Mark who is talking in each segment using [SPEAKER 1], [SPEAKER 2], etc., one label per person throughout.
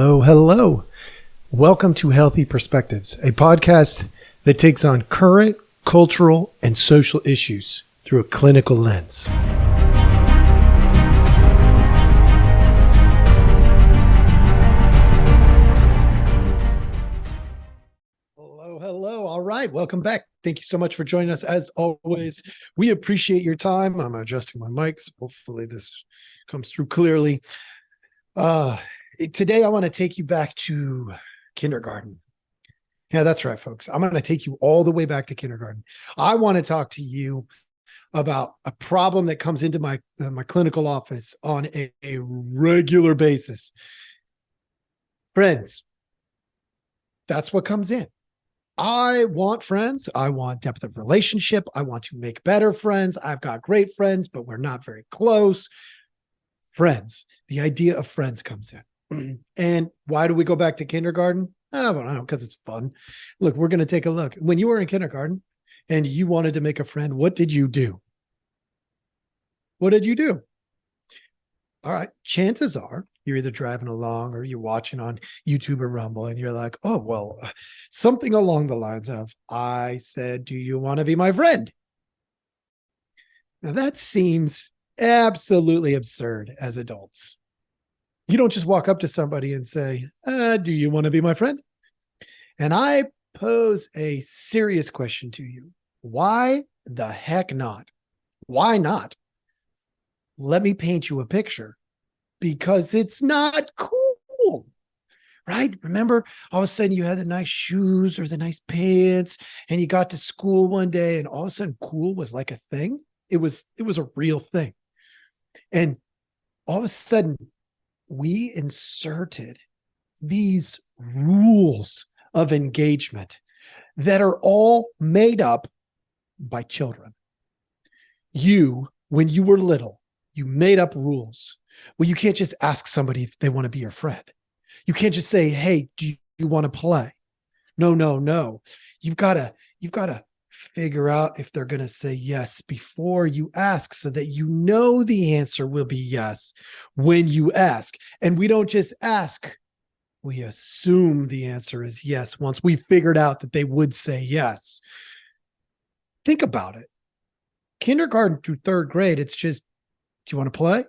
[SPEAKER 1] Hello, hello. Welcome to Healthy Perspectives, a podcast that takes on current cultural and social issues through a clinical lens. Hello, hello. All right, welcome back. Thank you so much for joining us. As always, we appreciate your time. I'm adjusting my mic, so hopefully this comes through clearly. Today, I want to take you back to kindergarten. Yeah, that's right, folks. I'm going to take you all the way back to kindergarten. I want to talk to you about a problem that comes into my clinical office on a regular basis. Friends, that's what comes in. I want friends. I want depth of relationship. I want to make better friends. I've got great friends, but we're not very close. Friends. The idea of friends comes in. And why do we go back to kindergarten? I don't know, because it's fun. Look, we're going to take a look. When you were in kindergarten and you wanted to make a friend, what did you do? What did you do? All right. Chances are you're either driving along or you're watching on YouTube or Rumble and you're like, oh, well, something along the lines of, I said, do you want to be my friend? Now that seems absolutely absurd as adults. You don't just walk up to somebody and say, do you want to be my friend? And I pose a serious question to you. Why the heck not? Why not? Let me paint you a picture, because it's not cool, right? Remember, all of a sudden you had the nice shoes or the nice pants and you got to school one day and all of a sudden cool was like a thing. It was a real thing. And all of a sudden, we inserted these rules of engagement that are all made up by children. You, when you were little, you made up rules. Well, you can't just ask somebody if they want to be your friend. You can't just say, hey, do you want to play? No. You've got to figure out if they're going to say yes before you ask, so that you know the answer will be yes when you ask. And we don't just ask, we assume the answer is yes once we figured out that they would say yes. Think about it. Kindergarten through third grade, it's just, do you want to play?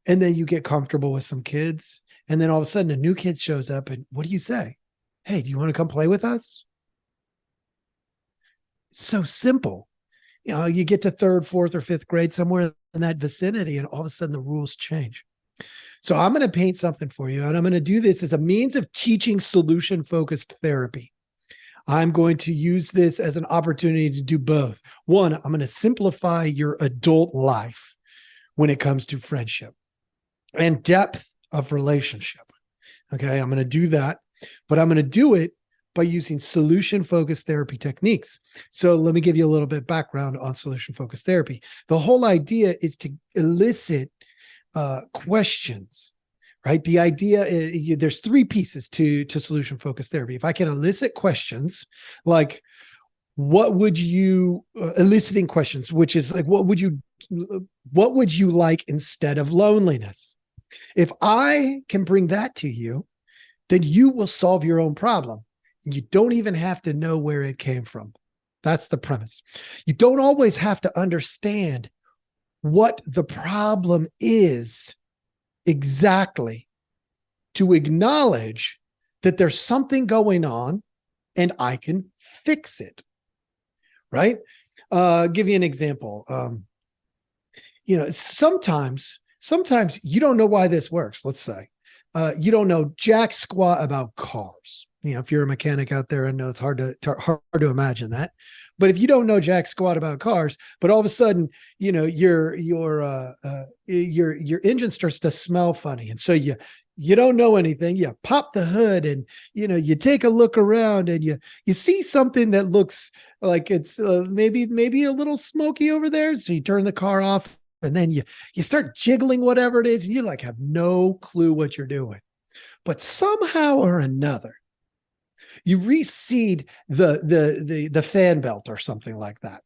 [SPEAKER 1] And then you get comfortable with some kids. And then all of a sudden a new kid shows up and what do you say? Hey, do you want to come play with us? So simple. You know, you get to third, fourth, or fifth grade, somewhere in that vicinity, and all of a sudden the rules change. So I'm going to paint something for you, and I'm going to do this as a means of teaching solution-focused therapy. I'm going to use this as an opportunity to do both. One, I'm going to simplify your adult life when it comes to friendship and depth of relationship. Okay, I'm going to do that, but I'm going to do it by using solution-focused therapy techniques. So let me give you a little bit of background on solution-focused therapy. The whole idea is to elicit questions, right? The idea is, there's three pieces to solution-focused therapy. If I can elicit questions like, what would you, eliciting questions, which is like, what would you like instead of loneliness? If I can bring that to you, then you will solve your own problem. You don't even have to know where it came from. That's the premise. You don't always have to understand what the problem is exactly to acknowledge that there's something going on and I can fix it, right? Give you an example. Sometimes you don't know why this works. Let's say you don't know jack squat about cars. You know, if you're a mechanic out there, I know it's hard to imagine that. But if you don't know jack squat about cars, but all of a sudden, you know, your engine starts to smell funny, and so you don't know anything. You pop the hood, and you know, you take a look around, and you see something that looks like it's maybe a little smoky over there. So you turn the car off, and then you start jiggling whatever it is, and you like have no clue what you're doing. But somehow or another, you reseat the fan belt or something like that.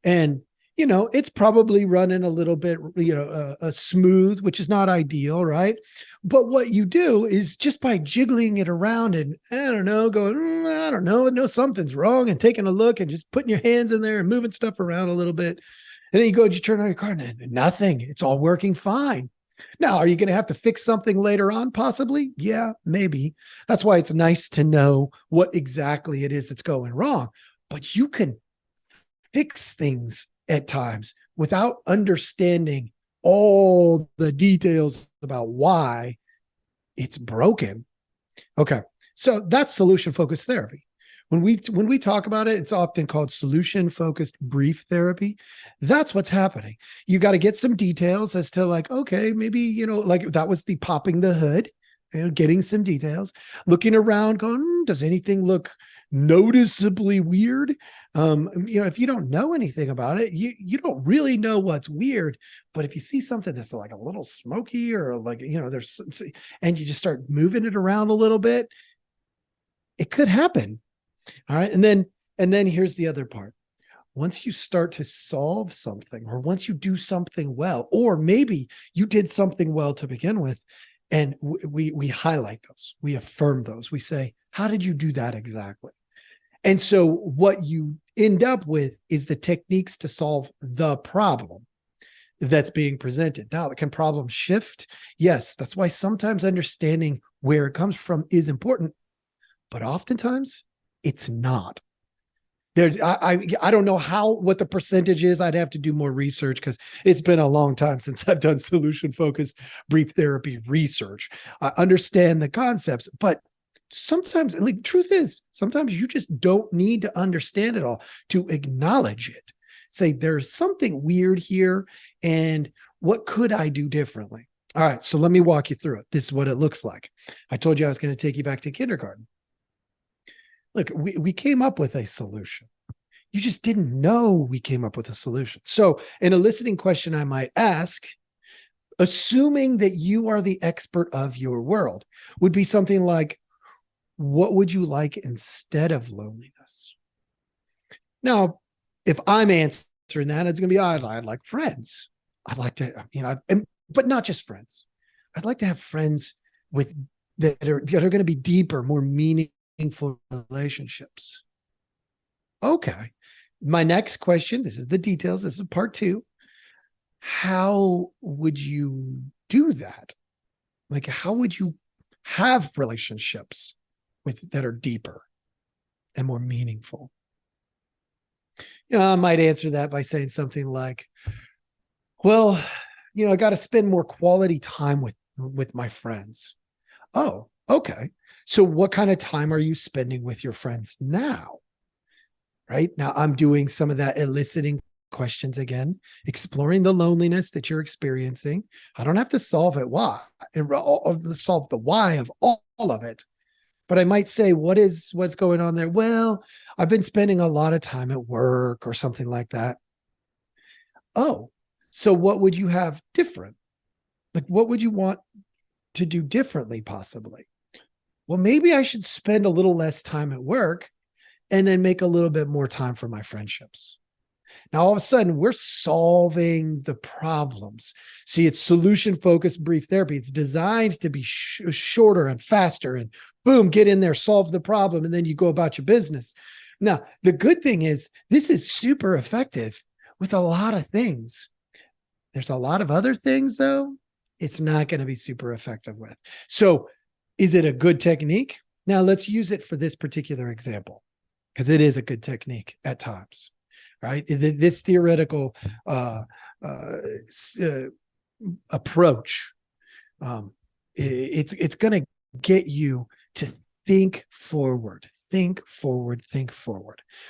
[SPEAKER 1] And it's probably running a little bit, smooth, which is not ideal, right? But what you do is just by jiggling it around and I don't know, going, I don't know, something's wrong, and taking a look and just putting your hands in there and moving stuff around a little bit. And then you go and you turn on your car and nothing. It's all working fine. Now, are you going to have to fix something later on? Possibly. Yeah, maybe. That's why it's nice to know what exactly it is that's going wrong. But you can fix things at times without understanding all the details about why it's broken. Okay. So that's solution focused therapy. When we talk about it, it's often called solution focused brief therapy. That's what's happening. You got to get some details as to like, okay, maybe, like that was the popping the hood, getting some details, looking around, going, does anything look noticeably weird? If you don't know anything about it, you don't really know what's weird. But if you see something that's like a little smoky or like, there's, and you just start moving it around a little bit, it could happen. All right. And then here's the other part. Once you start to solve something, or once you do something well, or maybe you did something well to begin with, and we highlight those, we affirm those, we say, how did you do that exactly? And so what you end up with is the techniques to solve the problem that's being presented. Now, can problems shift? Yes. That's why sometimes understanding where it comes from is important, but oftentimes it's not. I don't know what the percentage is. I'd have to do more research because it's been a long time since I've done solution focused brief therapy research. I understand the concepts, but sometimes, like, truth is, sometimes you just don't need to understand it all to acknowledge it. Say there's something weird here, and what could I do differently? All right, so let me walk you through it. This is what it looks like. I told you I was going to take you back to kindergarten. Look, we came up with a solution. You just didn't know we came up with a solution. So an eliciting question I might ask, assuming that you are the expert of your world, would be something like, what would you like instead of loneliness? Now, if I'm answering that, it's going to be, I'd like friends. I'd like to, but not just friends. I'd like to have friends that are going to be deeper, more meaningful relationships. Okay. My next question, this is the details. This is part 2. How would you do that? Like, how would you have relationships that are deeper and more meaningful? I might answer that by saying something like, well, I got to spend more quality time with my friends. Oh, okay. So what kind of time are you spending with your friends now? Right now, I'm doing some of that eliciting questions again, exploring the loneliness that you're experiencing. I don't have to solve it. Why? Solve the why of all of it. But I might say, what's going on there? Well, I've been spending a lot of time at work or something like that. Oh, so what would you have different? Like, what would you want to do differently, possibly? Well, maybe I should spend a little less time at work and then make a little bit more time for my friendships. Now, all of a sudden, we're solving the problems. See, it's solution-focused brief therapy. It's designed to be shorter and faster, and boom, get in there, solve the problem, and then you go about your business. Now, the good thing is this is super effective with a lot of things. There's a lot of other things, though, it's not going to be super effective with. So is it a good technique? Now, let's use it for this particular example, because it is a good technique at times. Right? This theoretical approach, it's going to get you to think forward,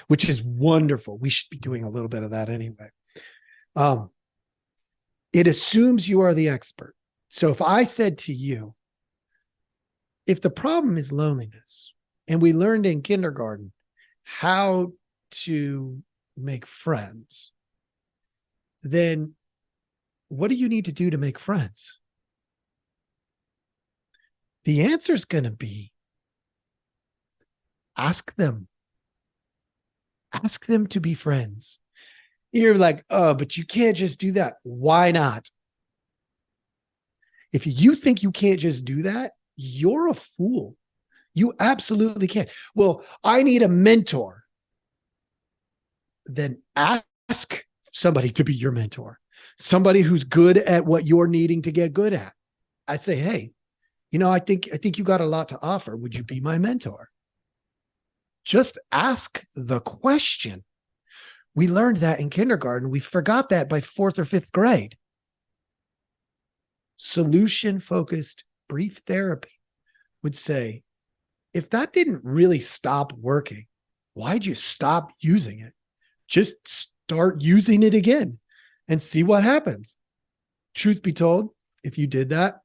[SPEAKER 1] which is wonderful. We should be doing a little bit of that anyway. It assumes you are the expert. So if I said to you, if the problem is loneliness, and we learned in kindergarten how to make friends, then what do you need to do to make friends? The answer is going to be ask them to be friends. You're like, oh, but you can't just do that. Why not? If you think you can't just do that, you're a fool. You absolutely can. Well, I need a mentor. Then ask somebody to be your mentor, somebody who's good at what you're needing to get good at. I say, hey, I think you got a lot to offer. Would you be my mentor? Just ask the question. We learned that in kindergarten. We forgot that by 4th or 5th grade. Solution-focused brief therapy would say, if that didn't really stop working, why'd you stop using it? Just start using it again and see what happens. Truth be told, if you did that,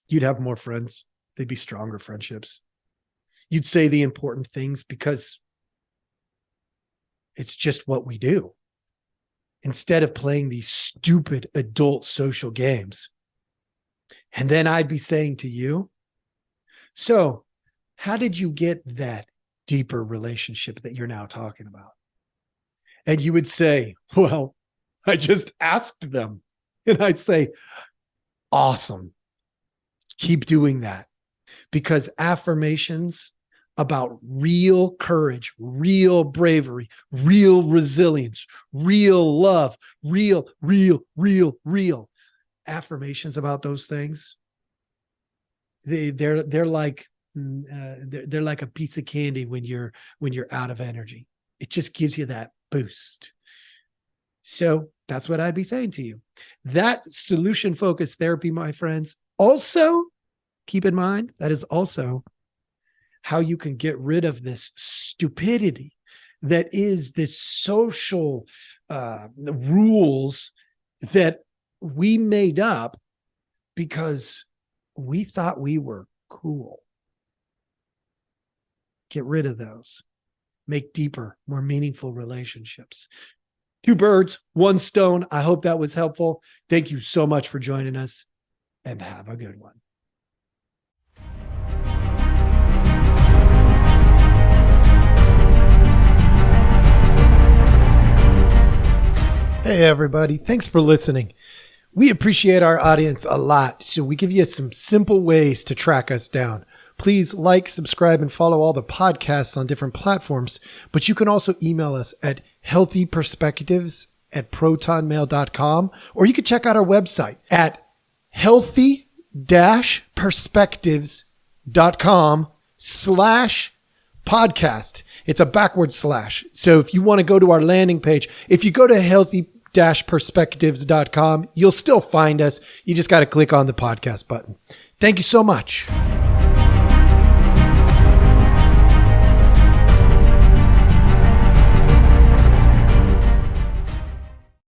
[SPEAKER 1] you'd have more friends. They'd be stronger friendships. You'd say the important things because it's just what we do. Instead of playing these stupid adult social games. And then I'd be saying to you, so how did you get that deeper relationship that you're now talking about? And you would say, well, I just asked them. And I'd say, awesome. Keep doing that. Because affirmations about real courage, real bravery, real resilience, real love, real affirmations about those things. They're like a piece of candy when you're out of energy. It just gives you that boost. So that's what I'd be saying to you. That solution-focused therapy, my friends, also keep in mind, that is also how you can get rid of this stupidity that is this social rules that we made up because we thought we were cool. Get rid of those. Make deeper, more meaningful relationships. 2 birds, 1 stone. I hope that was helpful. Thank you so much for joining us, and have a good one. Hey, everybody. Thanks for listening. We appreciate our audience a lot, so we give you some simple ways to track us down. Please like, subscribe, and follow all the podcasts on different platforms, but you can also email us at healthyperspectives@protonmail.com, or you can check out our website at healthy-perspectives.com/podcast. It's a backward slash. So if you want to go to our landing page, if you go to healthy-perspectives.com, you'll still find us. You just got to click on the podcast button. Thank you so much.